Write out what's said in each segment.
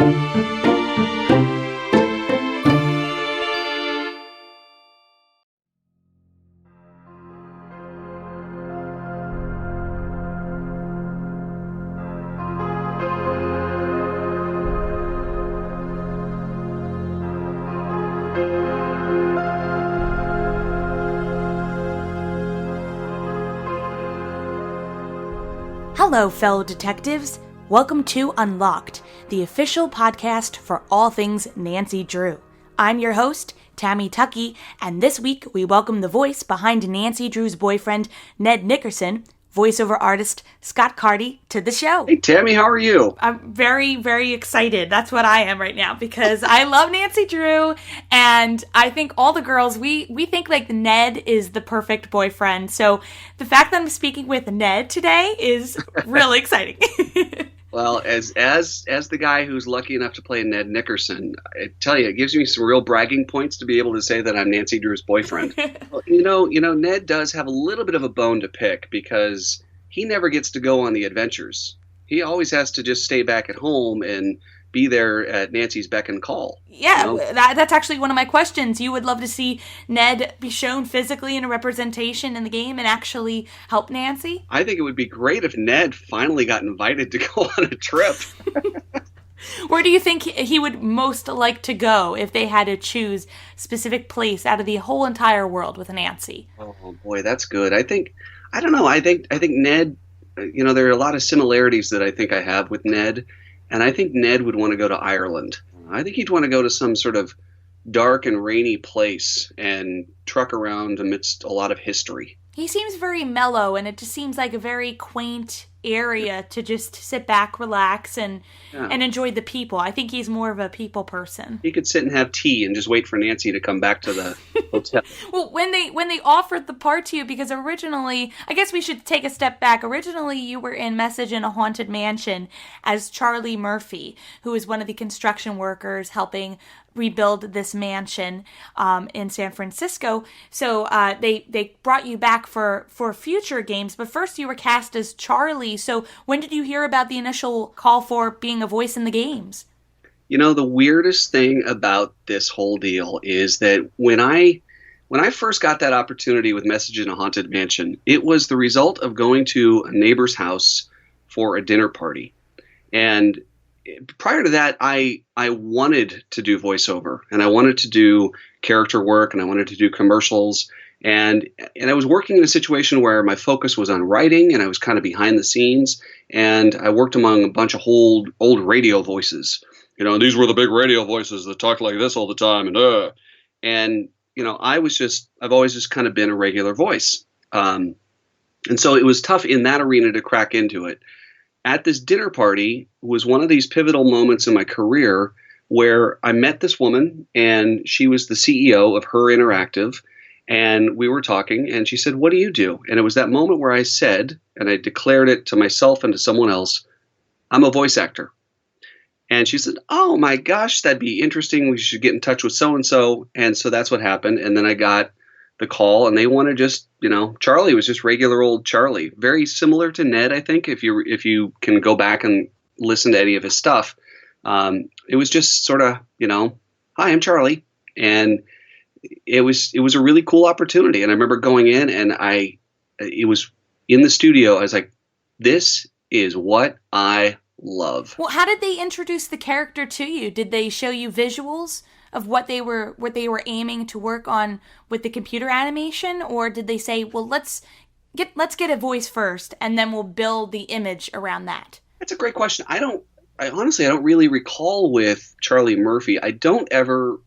Hello, fellow detectives. Welcome to Unlocked, the official podcast for all things Nancy Drew. I'm your host, Tammy Tuckey, and this week we welcome the voice behind Nancy Drew's boyfriend, Ned Nickerson, voiceover artist Scott Carty, to the show. Hey, Tammy, how are you? I'm very, very excited. That's what I am right now, because I love Nancy Drew, and I think all the girls, we think like Ned is the perfect boyfriend. So the fact that I'm speaking with Ned today is really exciting. Well, as the guy who's lucky enough to play Ned Nickerson, I tell you, it gives me some real bragging points to be able to say that I'm Nancy Drew's boyfriend. Well, you know, Ned does have a little bit of a bone to pick because he never gets to go on the adventures. He always has to just stay back at home and be there at Nancy's beck and call. Yeah, you know? That's actually one of my questions. You would love to see Ned be shown physically in a representation in the game and actually help Nancy? I think it would be great if Ned finally got invited to go on a trip. Where do you think he would most like to go if they had to choose a specific place out of the whole entire world with Nancy? Oh boy, that's good. I think Ned, you know, there are a lot of similarities that I think I have with Ned. And I think Ned would want to go to Ireland. I think he'd want to go to some sort of dark and rainy place and truck around amidst a lot of history. He seems very mellow, and it just seems like a very quaint area to just sit back, relax, and enjoy the people. I think he's more of a people person. He could sit and have tea and just wait for Nancy to come back to the hotel. Well, when they offered the part to you, because originally, I guess we should take a step back. Originally, you were in Message in a Haunted Mansion as Charlie Murphy, who is one of the construction workers helping rebuild this mansion in San Francisco. So they brought you back for future games, but first you were cast as Charlie. So when did you hear about the initial call for being a voice in the games? You know, the weirdest thing about this whole deal is that when I first got that opportunity with Message in a Haunted Mansion, it was the result of going to a neighbor's house for a dinner party. And prior to that, I wanted to do voiceover, and I wanted to do character work, and I wanted to do commercials. And I was working in a situation where my focus was on writing, and I was kind of behind the scenes, and I worked among a bunch of old radio voices. You know, these were the big radio voices that talked like this all the time, and you know, I've always just kind of been a regular voice, and so it was tough in that arena to crack into it. At this dinner party was one of these pivotal moments in my career where I met this woman, and she was the CEO of Her Interactive. And we were talking, and she said, "What do you do?" And it was that moment where I said, and I declared it to myself and to someone else, "I'm a voice actor." And she said, "Oh my gosh, that'd be interesting. We should get in touch with so-and-so." And so that's what happened. And then I got the call, and they wanted just, you know, Charlie was just regular old Charlie. Very similar to Ned, I think, if you can go back and listen to any of his stuff. It was just sort of, you know, "Hi, I'm Charlie." And it was a really cool opportunity. And I remember going in, and it was in the studio. I was like, this is what I love. Well, how did they introduce the character to you? Did they show you visuals of what they were aiming to work on with the computer animation, or did they say, well, let's get a voice first, and then we'll build the image around that? That's a great question. I honestly don't really recall with Charlie Murphy. I don't ever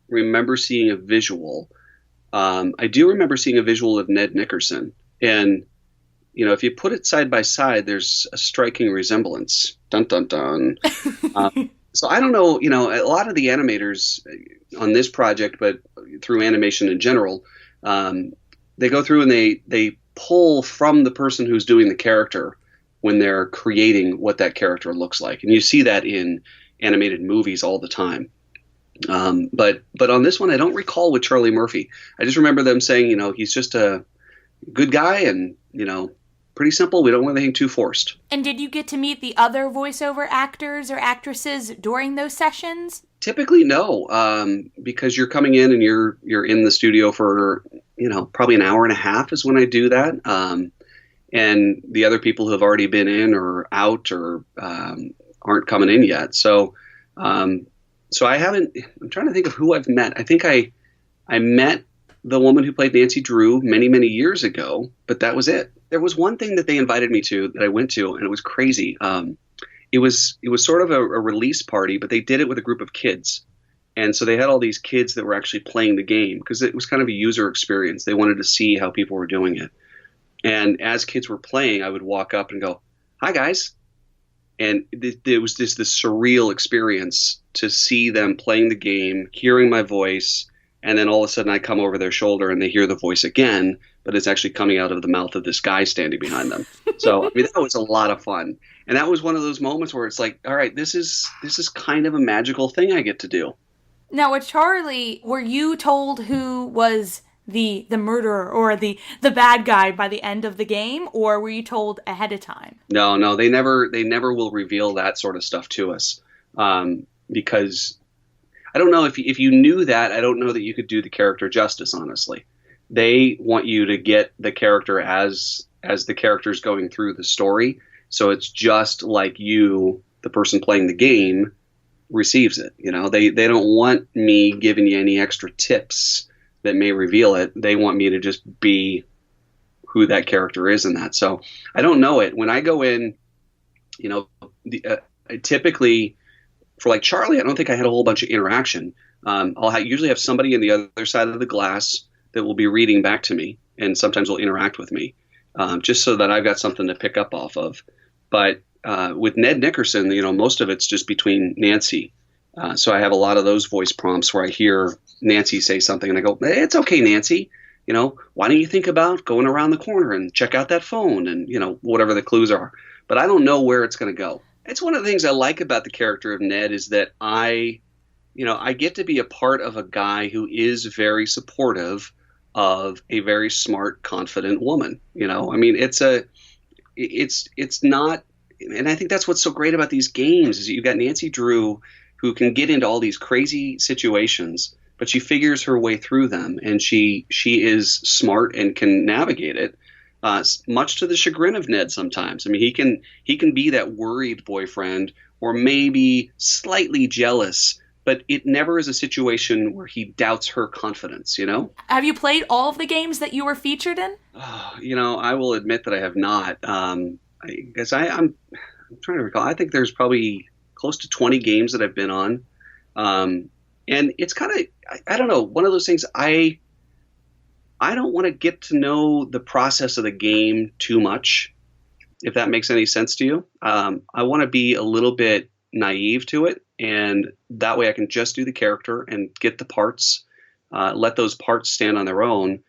remember seeing a visual. I do remember seeing a visual of Ned Nickerson, and you know, if you put it side by side, there's a striking resemblance. Dun dun dun. So I don't know. You know, a lot of the animators on this project, but through animation in general, they go through and they pull from the person who's doing the character when they're creating what that character looks like, and you see that in animated movies all the time. But on this one, I don't recall with Charlie Murphy. I just remember them saying, you know, he's just a good guy, and you know, pretty simple. We don't want anything too forced. And did you get to meet the other voiceover actors or actresses during those sessions? Typically, no, because you're coming in and you're in the studio for probably an hour and a half is when I do that, and the other people who have already been in or out or aren't coming in yet. So I haven't. I'm trying to think of who I've met. I think I met the woman who played Nancy Drew many years ago, but that was it. There was one thing that they invited me to that I went to, and it was crazy. It was sort of a release party, but they did it with a group of kids. And so they had all these kids that were actually playing the game because it was kind of a user experience. They wanted to see how people were doing it. And as kids were playing, I would walk up and go, "Hi, guys." And it was this surreal experience to see them playing the game, hearing my voice, and then all of a sudden I come over their shoulder and they hear the voice again, but it's actually coming out of the mouth of this guy standing behind them. So I mean, that was a lot of fun. And that was one of those moments where it's like, all right, this is kind of a magical thing I get to do. Now with Charlie, were you told who was the murderer or the bad guy by the end of the game, or were you told ahead of time? No, they never will reveal that sort of stuff to us, because I don't know if you knew that. I don't know that you could do the character justice. Honestly, they want you to get the character as the character's going through the story, so it's just like you, the person playing the game, receives it. They don't want me giving you any extra tips that may reveal it. They want me to just be who that character is in that. So I don't know it. When I go in, typically for like Charlie, I don't think I had a whole bunch of interaction. I'll usually have somebody on the other side of the glass that will be reading back to me, and sometimes will interact with me, just so that I've got something to pick up off of. But with Ned Nickerson, most of it's just between Nancy. So I have a lot of those voice prompts where I hear Nancy say something and I go, "Hey, it's okay, Nancy. Why don't you think about going around the corner and check out that phone?" And, whatever the clues are. But I don't know where it's going to go. It's one of the things I like about the character of Ned is that I get to be a part of a guy who is very supportive of a very smart, confident woman. I mean, it's not, and I think that's what's so great about these games is that you've got Nancy Drew who can get into all these crazy situations, but she figures her way through them, and she is smart and can navigate it, much to the chagrin of Ned sometimes. I mean, he can be that worried boyfriend or maybe slightly jealous, but it never is a situation where he doubts her confidence, Have you played all of the games that you were featured in? I will admit that I have not. I guess I'm trying to recall. I think there's probably close to 20 games that I've been on. And it's kind of, I don't know, one of those things I don't want to get to know the process of the game too much, if that makes any sense to you. I want to be a little bit naive to it, and that way I can just do the character and get the parts, let those parts stand on their own,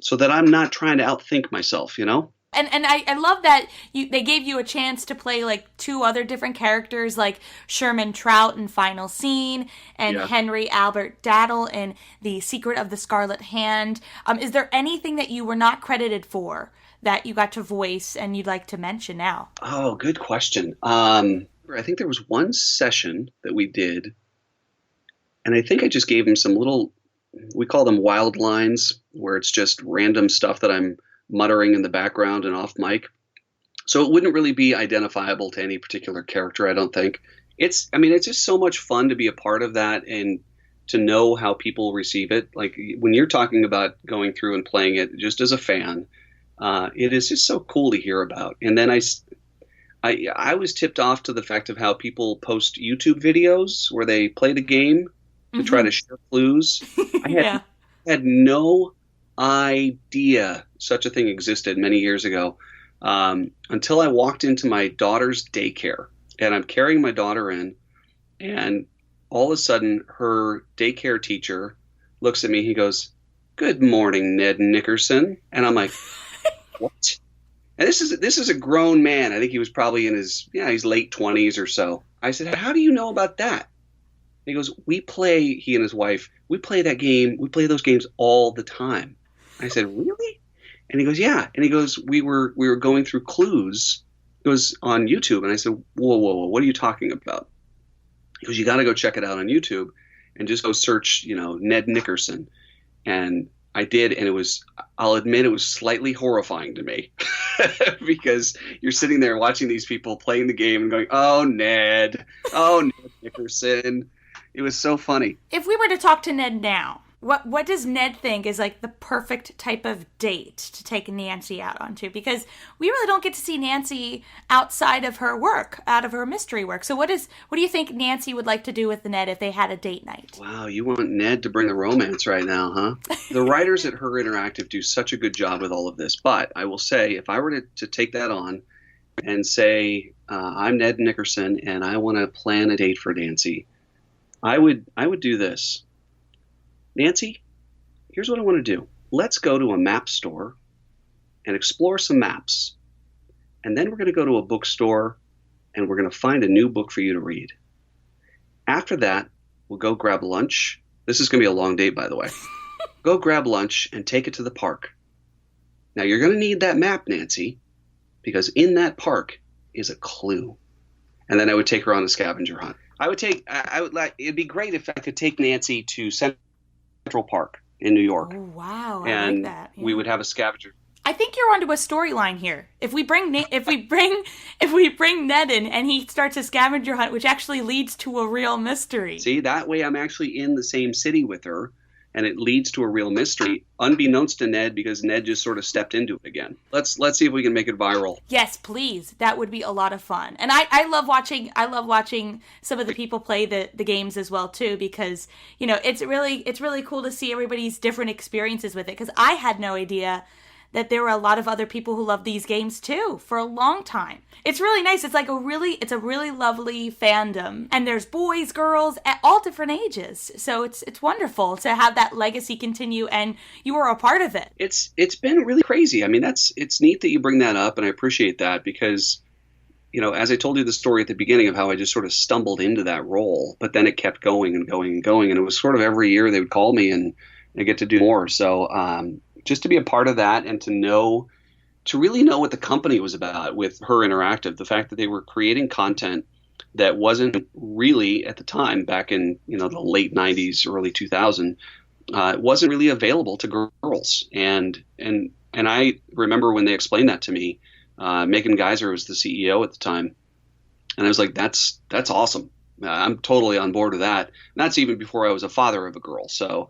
so that I'm not trying to outthink myself, And I love that they gave you a chance to play like two other different characters, like Sherman Trout in Final Scene and Henry Albert Daddle in The Secret of the Scarlet Hand. Is there anything that you were not credited for that you got to voice and you'd like to mention now? Oh, good question. I think there was one session that we did, and I think I just gave him some little, we call them wild lines, where it's just random stuff that I'm muttering in the background and off mic. So it wouldn't really be identifiable to any particular character, I don't think. It's just so much fun to be a part of that and to know how people receive it. Like when you're talking about going through and playing it just as a fan, it is just so cool to hear about. And then I was tipped off to the fact of how people post YouTube videos where they play the game to try to share clues. I had no idea such a thing existed many years ago, until I walked into my daughter's daycare, and I'm carrying my daughter in, and all of a sudden her daycare teacher looks at me. He goes, "Good morning, Ned Nickerson." And I'm like, "What?" And this is a grown man. I think he was probably in his late 20s or so. I said, "How do you know about that?" He goes, he and his wife, we play that game. We play those games all the time. I said, "Really?" And he goes, yeah. And he goes, we were going through clues. It was on YouTube. And I said, whoa, what are you talking about? He goes, you got to go check it out on YouTube and just go search, Ned Nickerson. And I did, and I'll admit it was slightly horrifying to me because you're sitting there watching these people playing the game and going, oh, Ned Nickerson. It was so funny. If we were to talk to Ned now, what does Ned think is like the perfect type of date to take Nancy out onto? Because we really don't get to see Nancy outside of her work, out of her mystery work. So what do you think Nancy would like to do with Ned if they had a date night? Wow, you want Ned to bring the romance right now, huh? The writers at Her Interactive do such a good job with all of this. But I will say, if I were to take that on and say, I'm Ned Nickerson and I want to plan a date for Nancy, I would do this. Nancy, here's what I want to do. Let's go to a map store and explore some maps. And then we're going to go to a bookstore and we're going to find a new book for you to read. After that, we'll go grab lunch. This is going to be a long date, by the way. Go grab lunch and take it to the park. Now, you're going to need that map, Nancy, because in that park is a clue. And then I would take her on a scavenger hunt. It'd be great if I could take Nancy to Central Park in New York. Oh, wow. I and like that. Yeah. We would have a scavenger. I think you're onto a storyline here. If we bring Ned in and he starts a scavenger hunt, which actually leads to a real mystery. See, that way I'm actually in the same city with her, and it leads to a real mystery, unbeknownst to Ned, because Ned just sort of stepped into it again. Let's see if we can make it viral. Yes, please. That would be a lot of fun. And I love watching some of the people play the games as well too, because it's really cool to see everybody's different experiences with it, because I had no idea that there were a lot of other people who love these games too for a long time. It's really nice. It's like a really lovely fandom. And there's boys, girls, at all different ages. So it's wonderful to have that legacy continue, and you were a part of it. It's been really crazy. I mean, it's neat that you bring that up, and I appreciate that because, as I told you the story at the beginning of how I just sort of stumbled into that role, but then it kept going and going and going. And it was sort of every year they would call me and I get to do more. So, just to be a part of that and to really know what the company was about with Her Interactive, the fact that they were creating content that wasn't really at the time back in the late 90s, early 2000, it wasn't really available to girls. And I remember when they explained that to me, Megan Geyser was the CEO at the time, and I was like, that's awesome. I'm totally on board with that. And that's even before I was a father of a girl. So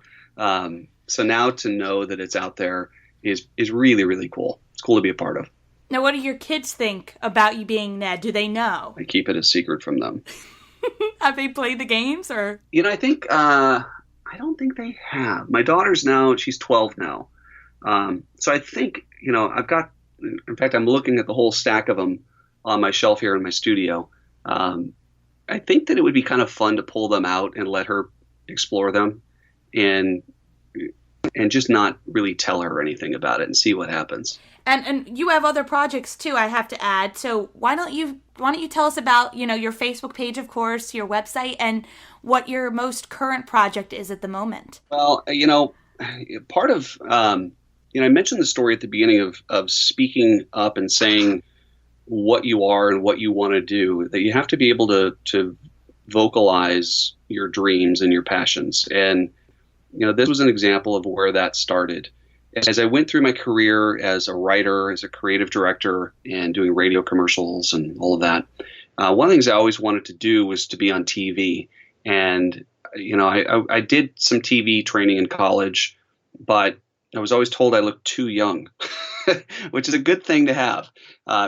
now to know that it's out there is really, really cool. It's cool to be a part of. Now, what do your kids think about you being Ned? Do they know? I keep it a secret from them. Have they played the games, or? I think I don't think they have. My daughter's she's 12 now. So I think, I've got, in fact, I'm looking at the whole stack of them on my shelf here in my studio. I think that it would be kind of fun to pull them out and let her explore them and just not really tell her anything about it and see what happens. And you have other projects too, I have to add. So why don't you tell us about, your Facebook page, of course, your website, and what your most current project is at the moment? Well, part of, I mentioned the story at the beginning of speaking up and saying what you are and what you want to do, that you have to be able to vocalize your dreams and your passions. And this was an example of where that started. As I went through my career as a writer, as a creative director, and doing radio commercials and all of that, one of the things I always wanted to do was to be on TV. And, I did some TV training in college, but I was always told I looked too young, which is a good thing to have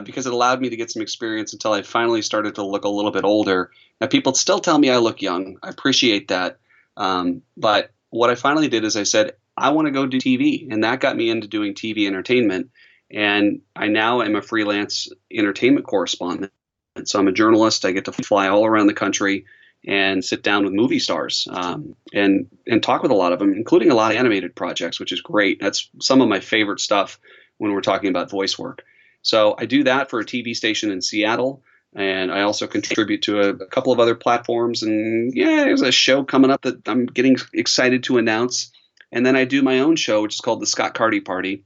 because it allowed me to get some experience until I finally started to look a little bit older. Now, people still tell me I look young. I appreciate that. But what I finally did is I said, I want to go do TV. And that got me into doing TV entertainment. And I now am a freelance entertainment correspondent. And so I'm a journalist. I get to fly all around the country and sit down with movie stars and talk with a lot of them, including a lot of animated projects, which is great. That's some of my favorite stuff when we're talking about voice work. So I do that for a TV station in Seattle. And I also contribute to a couple of other platforms. And there's a show coming up that I'm getting excited to announce. And then I do my own show, which is called the Scott Carty Party.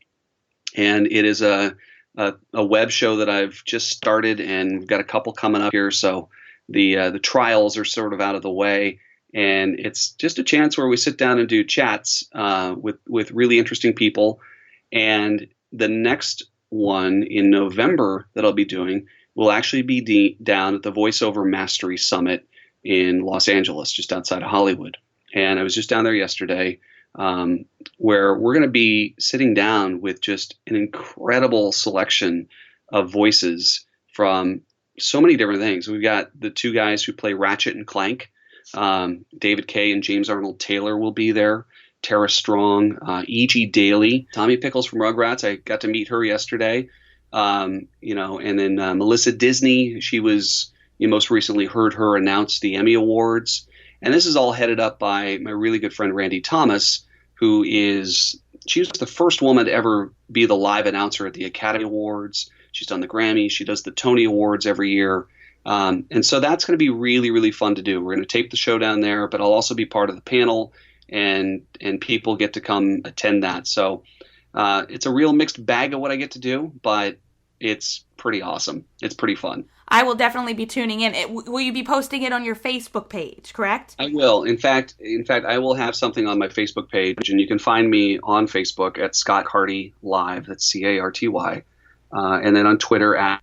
and it is a web show that I've just started, and we've got a couple coming up here. So the trials are sort of out of the way, and it's just a chance where we sit down and do chats with really interesting people. And the next one in November that I'll be doing will actually be down at the Voiceover Mastery Summit in Los Angeles, just outside of Hollywood. And I was just down there yesterday, where we're going to be sitting down with just an incredible selection of voices from so many different things. We've got the two guys who play Ratchet and Clank. David Kay and James Arnold Taylor will be there. Tara Strong, E.G. Daly, Tommy Pickles from Rugrats. I got to meet her yesterday. And then Melissa Disney. You most recently heard her announce the Emmy Awards. And this is all headed up by my really good friend Randy Thomas, she was the first woman to ever be the live announcer at the Academy Awards. She's done the Grammys. She does the Tony Awards every year. And so that's going to be really, really fun to do. We're going to tape the show down there, but I'll also be part of the panel, and people get to come attend that. So it's a real mixed bag of what I get to do, but it's pretty awesome. It's pretty fun. I will definitely be tuning in. Will you be posting it on your Facebook page, correct? I will. In fact, I will have something on my Facebook page, and you can find me on Facebook at Scott Carty Live. That's Carty. And then on Twitter at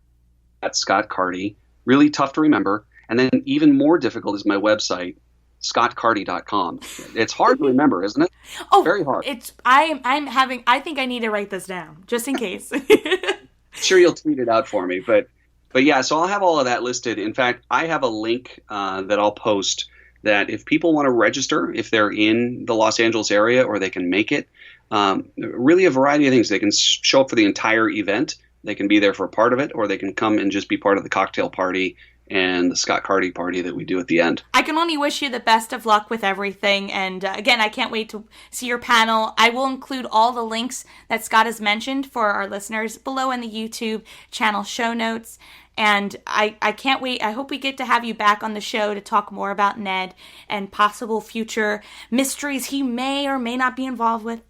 Scott Carty. Really tough to remember. And then even more difficult is my website, scottcarty.com. It's hard to remember, isn't it? Oh, very hard. I think I need to write this down just in case. Sure, you'll tweet it out for me, but yeah, so I'll have all of that listed. In fact, I have a link that I'll post that if people want to register, if they're in the Los Angeles area or they can make it, really a variety of things. They can show up for the entire event. They can be there for a part of it, or they can come and just be part of the cocktail party and the Scott Carty party that we do at the end. I can only wish you the best of luck with everything. And again, I can't wait to see your panel. I will include all the links that Scott has mentioned for our listeners below in the YouTube channel show notes. And I can't wait. I hope we get to have you back on the show to talk more about Ned and possible future mysteries he may or may not be involved with.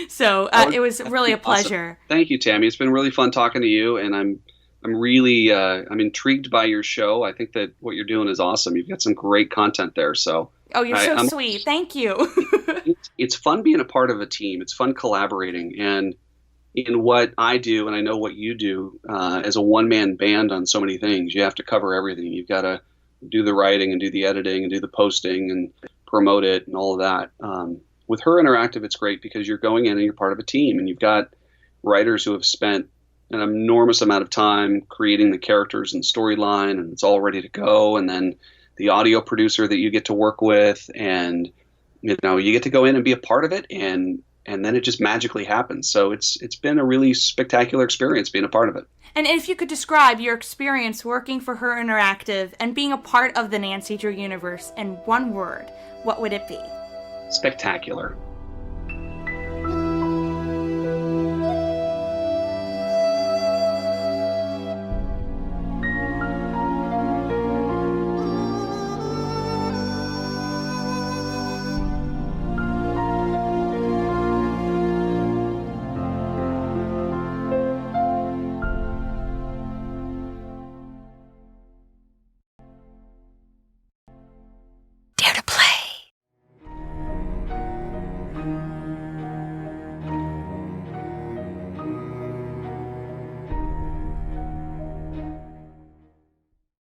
So it was really a pleasure. Awesome. Thank you, Tammy. It's been really fun talking to you, and I'm really I'm intrigued by your show. I think that what you're doing is awesome. You've got some great content there. So you're so sweet. Thank you. It's fun being a part of a team. It's fun collaborating, and in what I do, and I know what you do, as a one-man band on so many things, you have to cover everything. You've got to do the writing and do the editing and do the posting and promote it and all of that. With Her Interactive, it's great because you're going in and you're part of a team, and you've got writers who have spent an enormous amount of time creating the characters and storyline, and it's all ready to go. And then the audio producer that you get to work with, and you get to go in and be a part of it, and then it just magically happens. So it's been a really spectacular experience being a part of it. And if you could describe your experience working for Her Interactive and being a part of the Nancy Drew universe in one word, what would it be? Spectacular.